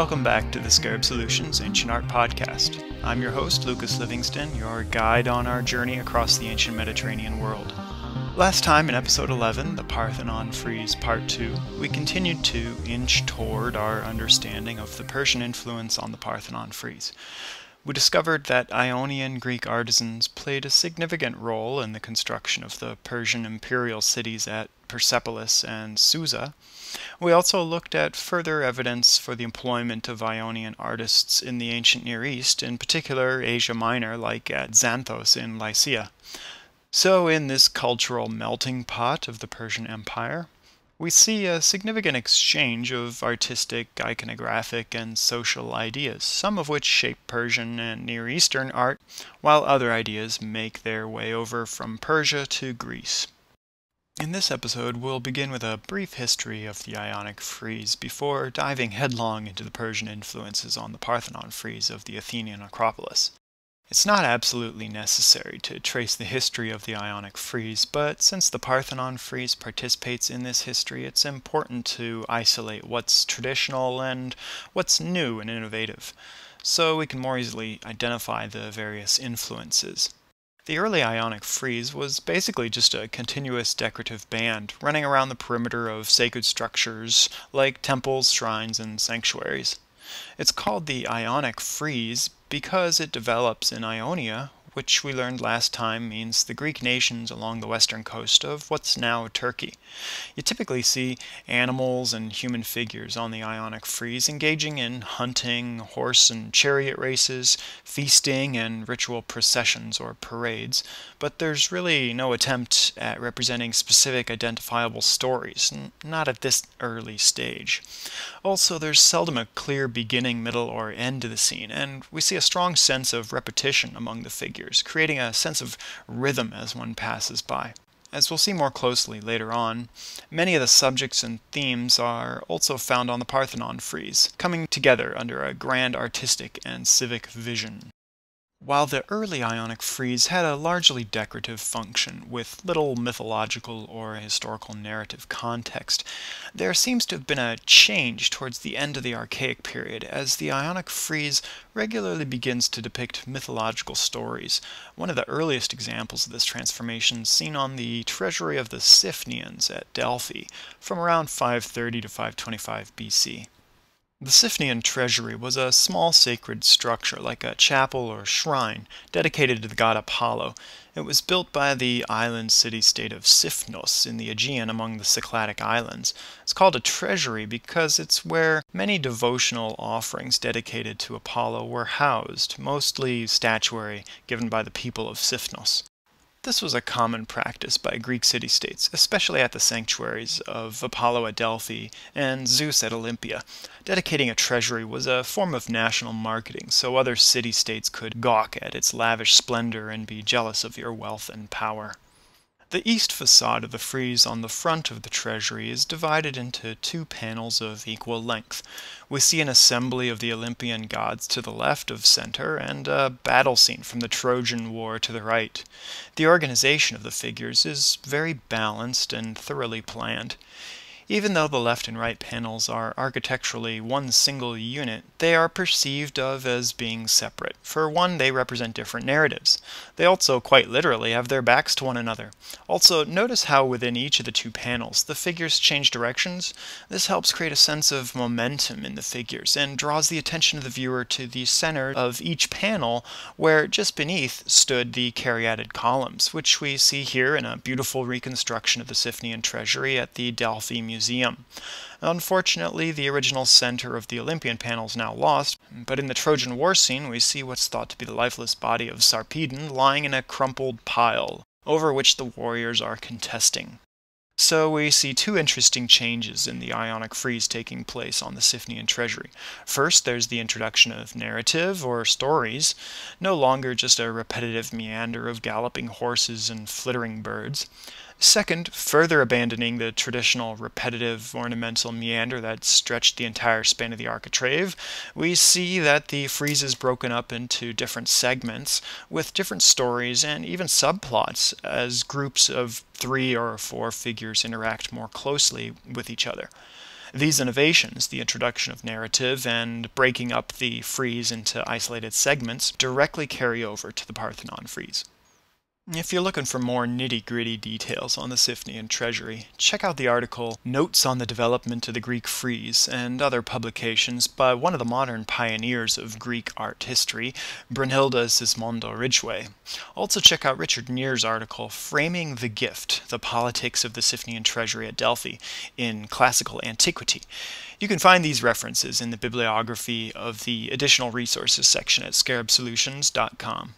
Welcome back to the Scarab Solutions Ancient Art Podcast. I'm your host, Lucas Livingston, your guide on our journey across the ancient Mediterranean world. Last time in episode 11, the Parthenon Frieze Part 2, we continued to inch toward our understanding of the Persian influence on the Parthenon Frieze. We discovered that Ionian Greek artisans played a significant role in the construction of the Persian imperial cities at Persepolis and Susa. We also looked at further evidence for the employment of Ionian artists in the ancient Near East, in particular Asia Minor, like at Xanthos in Lycia. So in this cultural melting pot of the Persian Empire, we see a significant exchange of artistic, iconographic, and social ideas, some of which shape Persian and Near Eastern art, while other ideas make their way over from Persia to Greece. In this episode, we'll begin with a brief history of the Ionic frieze before diving headlong into the Persian influences on the Parthenon frieze of the Athenian Acropolis. It's not absolutely necessary to trace the history of the Ionic frieze, but since the Parthenon frieze participates in this history, it's important to isolate what's traditional and what's new and innovative, so we can more easily identify the various influences. The early Ionic frieze was basically just a continuous decorative band running around the perimeter of sacred structures like temples, shrines, and sanctuaries. It's called the Ionic frieze because it develops in Ionia, which we learned last time means the Greek nations along the western coast of what's now Turkey. You typically see animals and human figures on the Ionic frieze engaging in hunting, horse and chariot races, feasting, and ritual processions or parades, but there's really no attempt at representing specific identifiable stories, not at this early stage. Also, there's seldom a clear beginning, middle, or end to the scene, and we see a strong sense of repetition among the figures, creating a sense of rhythm as one passes by. As we'll see more closely later on, many of the subjects and themes are also found on the Parthenon frieze, coming together under a grand artistic and civic vision. While the early Ionic frieze had a largely decorative function with little mythological or historical narrative context, there seems to have been a change towards the end of the Archaic period as the Ionic frieze regularly begins to depict mythological stories. One of the earliest examples of this transformation is seen on the treasury of the Symphonians at Delphi from around 530 to 525 BC. The Symphony and Treasury was a small sacred structure, like a chapel or shrine, dedicated to the god Apollo. It was built by the island city-state of Sifnos in the Aegean among the Cycladic islands. It's called a treasury because it's where many devotional offerings dedicated to Apollo were housed, mostly statuary given by the people of Sifnos. This was a common practice by Greek city-states, especially at the sanctuaries of Apollo at Delphi and Zeus at Olympia. Dedicating a treasury was a form of national marketing, so other city-states could gawk at its lavish splendor and be jealous of your wealth and power. The east facade of the frieze on the front of the treasury is divided into two panels of equal length. We see an assembly of the Olympian gods to the left of center and a battle scene from the Trojan War to the right. The organization of the figures is very balanced and thoroughly planned. Even though the left and right panels are architecturally one single unit, they are perceived of as being separate. For one, they represent different narratives. They also, quite literally, have their backs to one another. Also, notice how within each of the two panels, the figures change directions. This helps create a sense of momentum in the figures and draws the attention of the viewer to the center of each panel, where just beneath stood the caryatid columns, which we see here in a beautiful reconstruction of the Symphony and Treasury at the Delphi Museum. Unfortunately, the original center of the Olympian panel is now lost, but in the Trojan War scene we see what's thought to be the lifeless body of Sarpedon lying in a crumpled pile, over which the warriors are contesting. So we see two interesting changes in the Ionic frieze taking place on the Symphony and Treasury. First, there's the introduction of narrative, or stories, no longer just a repetitive meander of galloping horses and flittering birds. Second, further abandoning the traditional repetitive ornamental meander that stretched the entire span of the architrave, we see that the frieze is broken up into different segments with different stories and even subplots as groups of 3 or 4 figures interact more closely with each other. These innovations, the introduction of narrative and breaking up the frieze into isolated segments, directly carry over to the Parthenon frieze. If you're looking for more nitty-gritty details on the Symphony and Treasury, check out the article Notes on the Development of the Greek Frieze and other publications by one of the modern pioneers of Greek art history, Brunhilde Sismondo Ridgway. Also check out Richard Neer's article Framing the Gift, the Politics of the Symphony and Treasury at Delphi in Classical Antiquity. You can find these references in the bibliography of the Additional Resources section at scarabsolutions.com.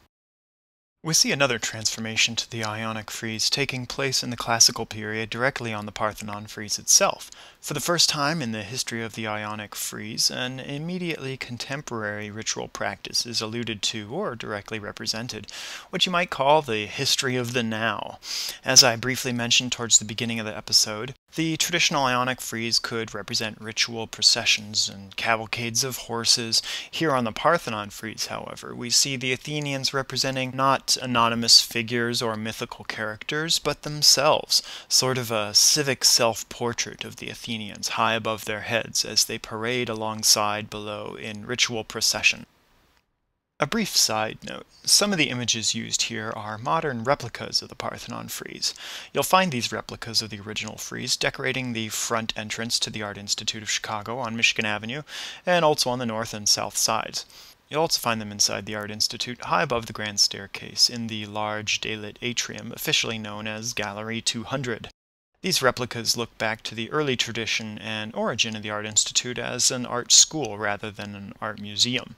We see another transformation to the Ionic frieze taking place in the classical period directly on the Parthenon frieze itself. For the first time in the history of the Ionic frieze, an immediately contemporary ritual practice is alluded to or directly represented, what you might call the history of the now. As I briefly mentioned towards the beginning of the episode, the traditional Ionic frieze could represent ritual processions and cavalcades of horses. Here on the Parthenon frieze, however, we see the Athenians representing not anonymous figures or mythical characters, but themselves, sort of a civic self-portrait of the Athenians high above their heads as they parade alongside below in ritual procession. A brief side note, some of the images used here are modern replicas of the Parthenon frieze. You'll find these replicas of the original frieze decorating the front entrance to the Art Institute of Chicago on Michigan Avenue, and also on the north and south sides. You'll also find them inside the Art Institute, high above the grand staircase, in the large daylit atrium, officially known as Gallery 200. These replicas look back to the early tradition and origin of the Art Institute as an art school rather than an art museum.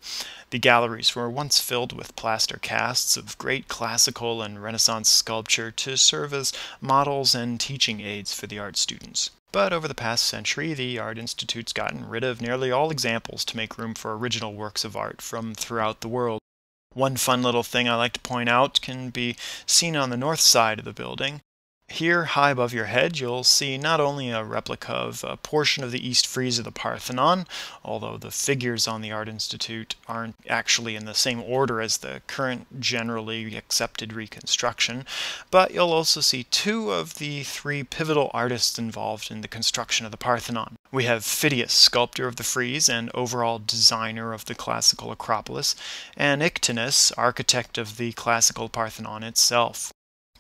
The galleries were once filled with plaster casts of great classical and Renaissance sculpture to serve as models and teaching aids for the art students. But over the past century, the Art Institute's gotten rid of nearly all examples to make room for original works of art from throughout the world. One fun little thing I like to point out can be seen on the north side of the building. Here, high above your head, you'll see not only a replica of a portion of the east frieze of the Parthenon, although the figures on the Art Institute aren't actually in the same order as the current generally accepted reconstruction, but you'll also see two of the three pivotal artists involved in the construction of the Parthenon. We have Phidias, sculptor of the frieze and overall designer of the classical Acropolis, and Ictinus, architect of the classical Parthenon itself.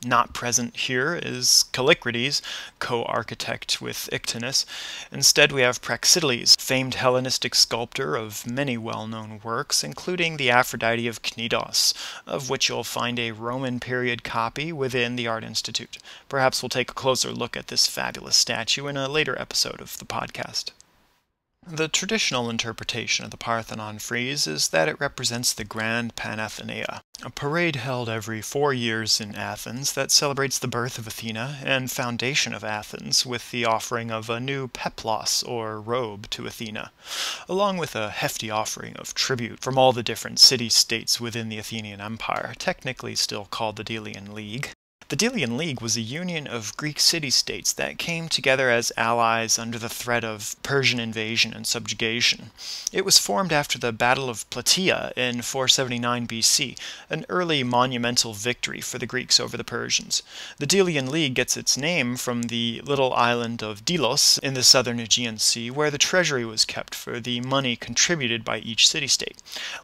Not present here is Callicrates, co-architect with Ictinus. Instead we have Praxiteles, famed Hellenistic sculptor of many well-known works, including the Aphrodite of Cnidos, of which you'll find a Roman period copy within the Art Institute. Perhaps we'll take a closer look at this fabulous statue in a later episode of the podcast. The traditional interpretation of the Parthenon frieze is that it represents the Grand Panathenea, a parade held every 4 years in Athens that celebrates the birth of Athena and foundation of Athens with the offering of a new peplos, or robe, to Athena, along with a hefty offering of tribute from all the different city-states within the Athenian Empire, technically still called the Delian League. The Delian League was a union of Greek city-states that came together as allies under the threat of Persian invasion and subjugation. It was formed after the Battle of Plataea in 479 BC, an early monumental victory for the Greeks over the Persians. The Delian League gets its name from the little island of Delos in the southern Aegean Sea, where the treasury was kept for the money contributed by each city-state.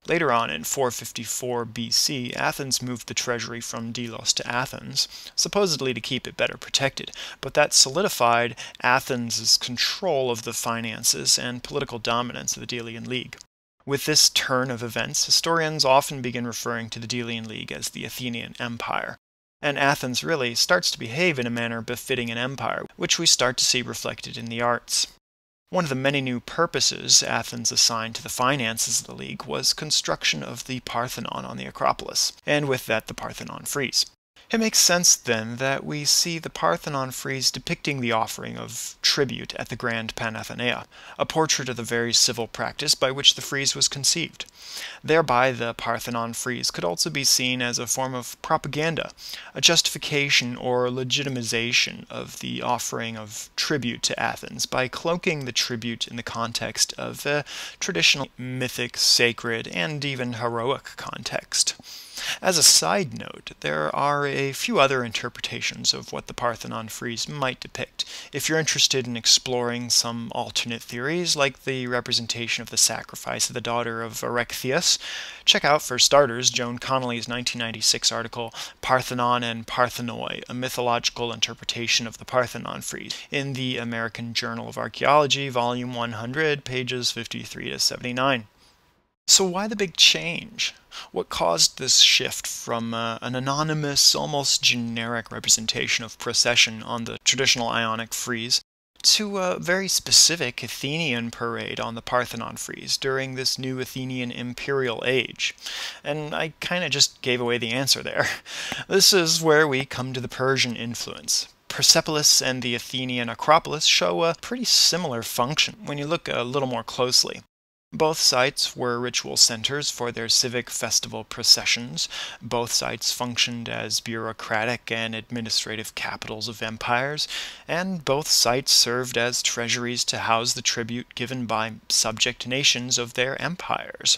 Later on, in 454 BC, Athens moved the treasury from Delos to Athens, supposedly to keep it better protected, but that solidified Athens' control of the finances and political dominance of the Delian League. With this turn of events, historians often begin referring to the Delian League as the Athenian Empire, and Athens really starts to behave in a manner befitting an empire, which we start to see reflected in the arts. One of the many new purposes Athens assigned to the finances of the League was construction of the Parthenon on the Acropolis, and with that the Parthenon frieze. It makes sense, then, that we see the Parthenon frieze depicting the offering of tribute at the Grand Panathenea, a portrait of the very civil practice by which the frieze was conceived. Thereby, the Parthenon frieze could also be seen as a form of propaganda, a justification or legitimization of the offering of tribute to Athens by cloaking the tribute in the context of a traditional mythic, sacred, and even heroic context. As a side note, there are a few other interpretations of what the Parthenon frieze might depict. If you're interested in exploring some alternate theories, like the representation of the sacrifice of the daughter of Erechtheus, check out, for starters, Joan Connolly's 1996 article, Parthenon and Parthenoi, a mythological interpretation of the Parthenon frieze, in the American Journal of Archaeology, volume 100, pages 53 to 79. So why the big change? What caused this shift from an anonymous, almost generic representation of procession on the traditional Ionic frieze to a very specific Athenian parade on the Parthenon frieze during this new Athenian imperial age? And I kind of just gave away the answer there. This is where we come to the Persian influence. Persepolis and the Athenian Acropolis show a pretty similar function when you look a little more closely. Both sites were ritual centers for their civic festival processions. Both sites functioned as bureaucratic and administrative capitals of empires, and both sites served as treasuries to house the tribute given by subject nations of their empires.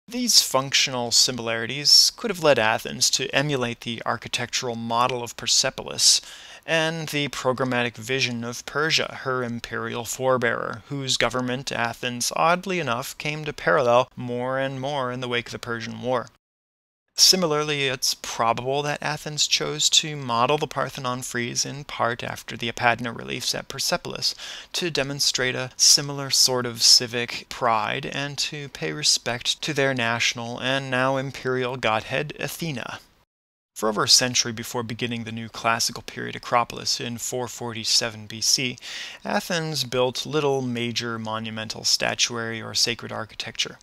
These functional similarities could have led Athens to emulate the architectural model of Persepolis and the programmatic vision of Persia, her imperial forebearer, whose government Athens, oddly enough, came to parallel more and more in the wake of the Persian War. Similarly, it's probable that Athens chose to model the Parthenon frieze in part after the Apadana reliefs at Persepolis to demonstrate a similar sort of civic pride and to pay respect to their national and now imperial godhead Athena. For over a century before beginning the new classical period Acropolis in 447 BC, Athens built little major monumental statuary or sacred architecture.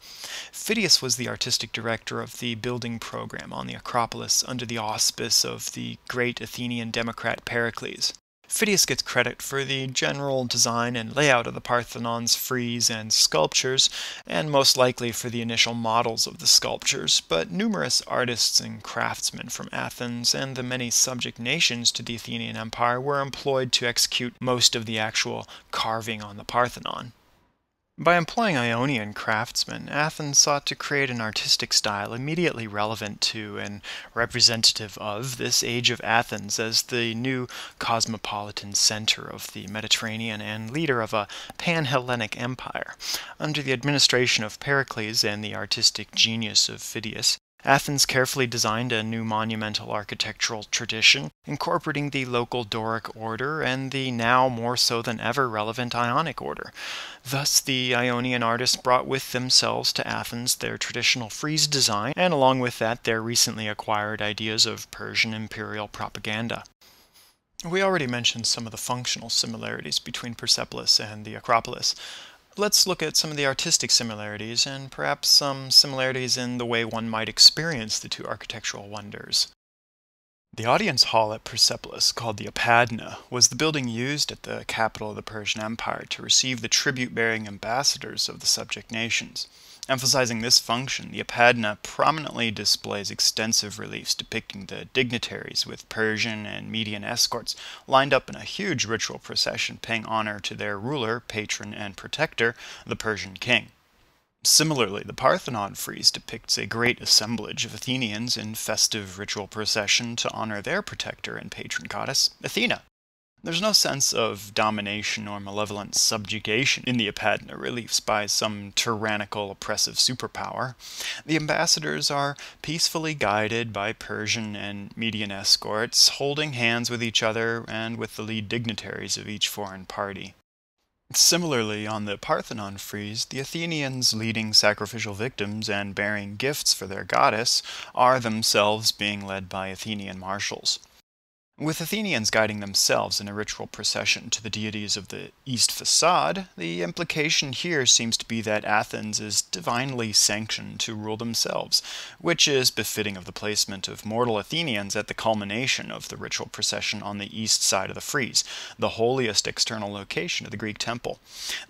Phidias was the artistic director of the building program on the Acropolis under the auspice of the great Athenian democrat Pericles. Phidias gets credit for the general design and layout of the Parthenon's frieze and sculptures, and most likely for the initial models of the sculptures, but numerous artists and craftsmen from Athens and the many subject nations to the Athenian Empire were employed to execute most of the actual carving on the Parthenon. By employing Ionian craftsmen, Athens sought to create an artistic style immediately relevant to and representative of this age of Athens as the new cosmopolitan center of the Mediterranean and leader of a pan-Hellenic empire. Under the administration of Pericles and the artistic genius of Phidias, Athens carefully designed a new monumental architectural tradition, incorporating the local Doric order and the now more so than ever relevant Ionic order. Thus, the Ionian artists brought with themselves to Athens their traditional frieze design, and along with that their recently acquired ideas of Persian imperial propaganda. We already mentioned some of the functional similarities between Persepolis and the Acropolis. Let's look at some of the artistic similarities and perhaps some similarities in the way one might experience the two architectural wonders. The audience hall at Persepolis, called the Apadana, was the building used at the capital of the Persian Empire to receive the tribute-bearing ambassadors of the subject nations. Emphasizing this function, the Apadana prominently displays extensive reliefs depicting the dignitaries with Persian and Median escorts lined up in a huge ritual procession paying honor to their ruler, patron, and protector, the Persian king. Similarly, the Parthenon frieze depicts a great assemblage of Athenians in festive ritual procession to honor their protector and patron goddess, Athena. There's no sense of domination or malevolent subjugation in the Apadana reliefs by some tyrannical, oppressive superpower. The ambassadors are peacefully guided by Persian and Median escorts, holding hands with each other and with the lead dignitaries of each foreign party. Similarly, on the Parthenon frieze, the Athenians leading sacrificial victims and bearing gifts for their goddess are themselves being led by Athenian marshals. With Athenians guiding themselves in a ritual procession to the deities of the East Facade, the implication here seems to be that Athens is divinely sanctioned to rule themselves, which is befitting of the placement of mortal Athenians at the culmination of the ritual procession on the east side of the frieze, the holiest external location of the Greek temple.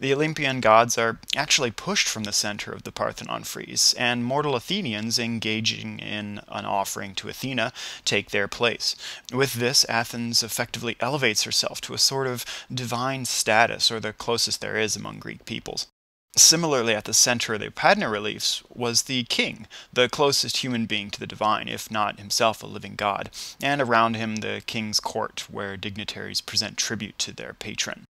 The Olympian gods are actually pushed from the center of the Parthenon frieze, and mortal Athenians engaging in an offering to Athena take their place. With this, Athens effectively elevates herself to a sort of divine status, or the closest there is among Greek peoples. Similarly, at the center of the Padna reliefs was the king, the closest human being to the divine, if not himself a living god, and around him the king's court, where dignitaries present tribute to their patron.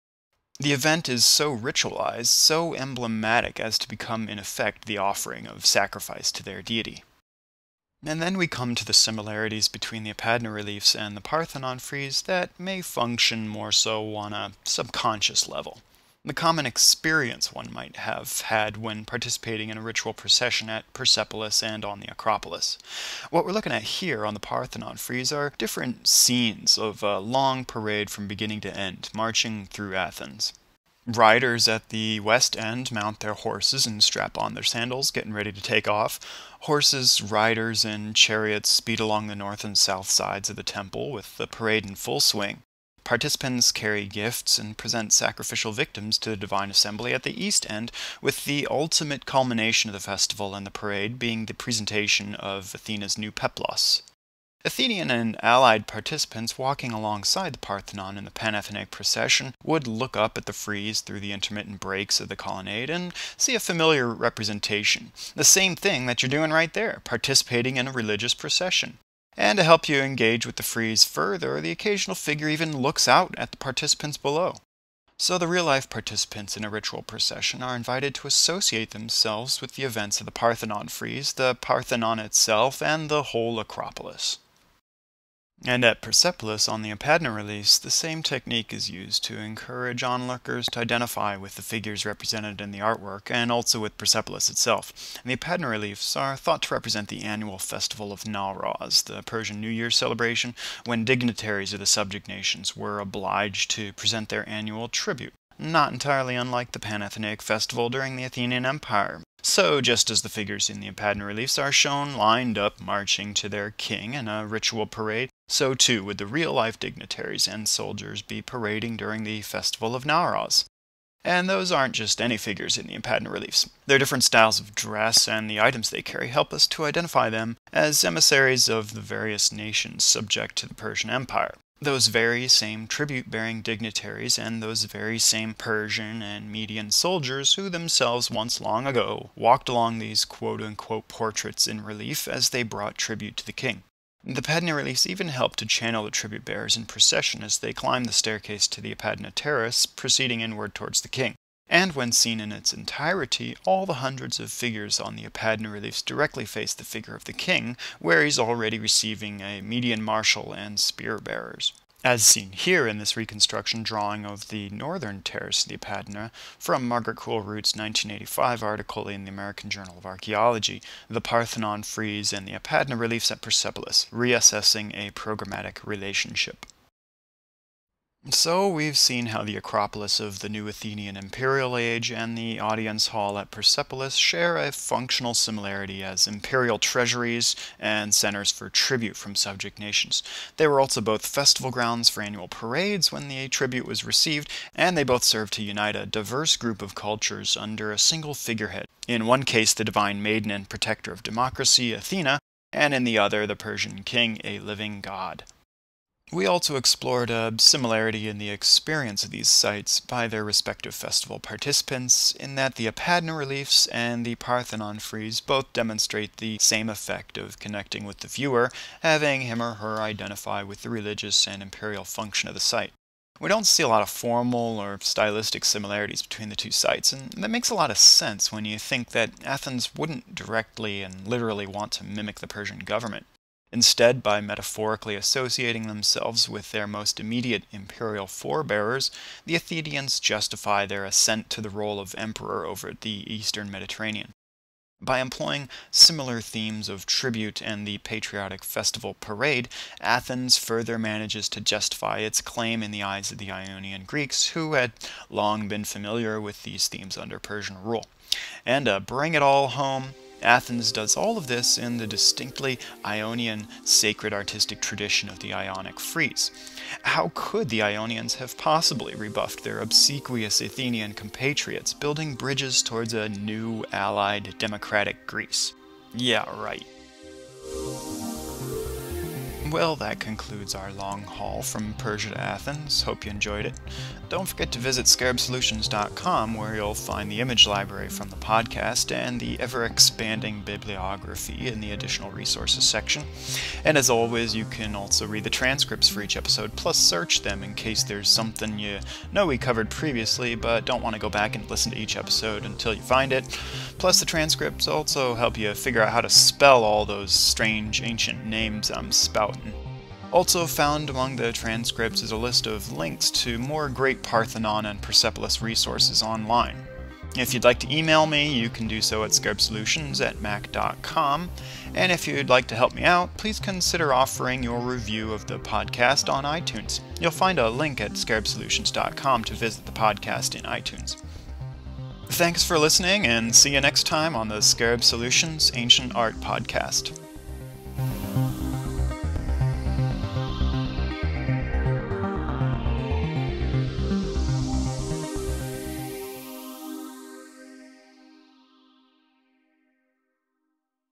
The event is so ritualized, so emblematic as to become in effect the offering of sacrifice to their deity. And then we come to the similarities between the Padna reliefs and the Parthenon frieze that may function more so on a subconscious level. The common experience one might have had when participating in a ritual procession at Persepolis and on the Acropolis. What we're looking at here on the Parthenon frieze are different scenes of a long parade from beginning to end, marching through Athens. Riders at the west end mount their horses and strap on their sandals, getting ready to take off. Horses, riders, and chariots speed along the north and south sides of the temple with the parade in full swing. Participants carry gifts and present sacrificial victims to the divine assembly at the east end, with the ultimate culmination of the festival and the parade being the presentation of Athena's new peplos. Athenian and allied participants walking alongside the Parthenon in the Panathenaic procession would look up at the frieze through the intermittent breaks of the colonnade and see a familiar representation, the same thing that you're doing right there, participating in a religious procession. And to help you engage with the frieze further, the occasional figure even looks out at the participants below. So the real-life participants in a ritual procession are invited to associate themselves with the events of the Parthenon frieze, the Parthenon itself, and the whole Acropolis. And at Persepolis on the Padna reliefs, the same technique is used to encourage onlookers to identify with the figures represented in the artwork, and also with Persepolis itself. And the Padna reliefs are thought to represent the annual festival of Nowruz, the Persian New Year celebration, when dignitaries of the subject nations were obliged to present their annual tribute, not entirely unlike the Panathenaic festival during the Athenian Empire. So, just as the figures in the Padna reliefs are shown lined up marching to their king in a ritual parade, so too would the real-life dignitaries and soldiers be parading during the festival of Nowruz. And those aren't just any figures in the Padna reliefs. Their different styles of dress and the items they carry help us to identify them as emissaries of the various nations subject to the Persian Empire. Those very same tribute-bearing dignitaries and those very same Persian and Median soldiers who themselves once long ago walked along these quote-unquote portraits in relief as they brought tribute to the king. The Padna reliefs even helped to channel the tribute-bearers in procession as they climbed the staircase to the Padna terrace, proceeding inward towards the king. And when seen in its entirety, all the hundreds of figures on the Padna reliefs directly face the figure of the king, where he's already receiving a Median marshal and spear-bearers. As seen here in this reconstruction drawing of the northern terrace of the Padna from Margaret Coolroot's 1985 article in the American Journal of Archaeology, The Parthenon Frieze and the Padna Reliefs at Persepolis, Reassessing a Programmatic Relationship. So we've seen how the Acropolis of the new Athenian imperial age and the audience hall at Persepolis share a functional similarity as imperial treasuries and centers for tribute from subject nations. They were also both festival grounds for annual parades when the tribute was received, and they both served to unite a diverse group of cultures under a single figurehead. In one case, the divine maiden and protector of democracy, Athena, and in the other, the Persian king, a living god. We also explored a similarity in the experience of these sites by their respective festival participants, in that the Padna reliefs and the Parthenon frieze both demonstrate the same effect of connecting with the viewer, having him or her identify with the religious and imperial function of the site. We don't see a lot of formal or stylistic similarities between the two sites, and that makes a lot of sense when you think that Athens wouldn't directly and literally want to mimic the Persian government. Instead, by metaphorically associating themselves with their most immediate imperial forebearers, the Athenians justify their ascent to the role of emperor over the eastern Mediterranean. By employing similar themes of tribute and the patriotic festival parade, Athens further manages to justify its claim in the eyes of the Ionian Greeks, who had long been familiar with these themes under Persian rule. And to bring it all home, Athens does all of this in the distinctly Ionian sacred artistic tradition of the Ionic frieze. How could the Ionians have possibly rebuffed their obsequious Athenian compatriots, building bridges towards a new, allied, democratic Greece? Yeah, right. Well, that concludes our long haul from Persia to Athens. Hope you enjoyed it. Don't forget to visit scarabsolutions.com, where you'll find the image library from the podcast and the ever-expanding bibliography in the additional resources section. And as always, you can also read the transcripts for each episode, plus search them in case there's something you know we covered previously but don't want to go back and listen to each episode until you find it. Plus, the transcripts also help you figure out how to spell all those strange ancient names I'm spouting. Also found among the transcripts is a list of links to more great Parthenon and Persepolis resources online. If you'd like to email me, you can do so at scarabsolutions@mac.com, and if you'd like to help me out, please consider offering your review of the podcast on iTunes. You'll find a link at scarabsolutions.com to visit the podcast in iTunes. Thanks for listening, and see you next time on the Scarab Solutions Ancient Art Podcast.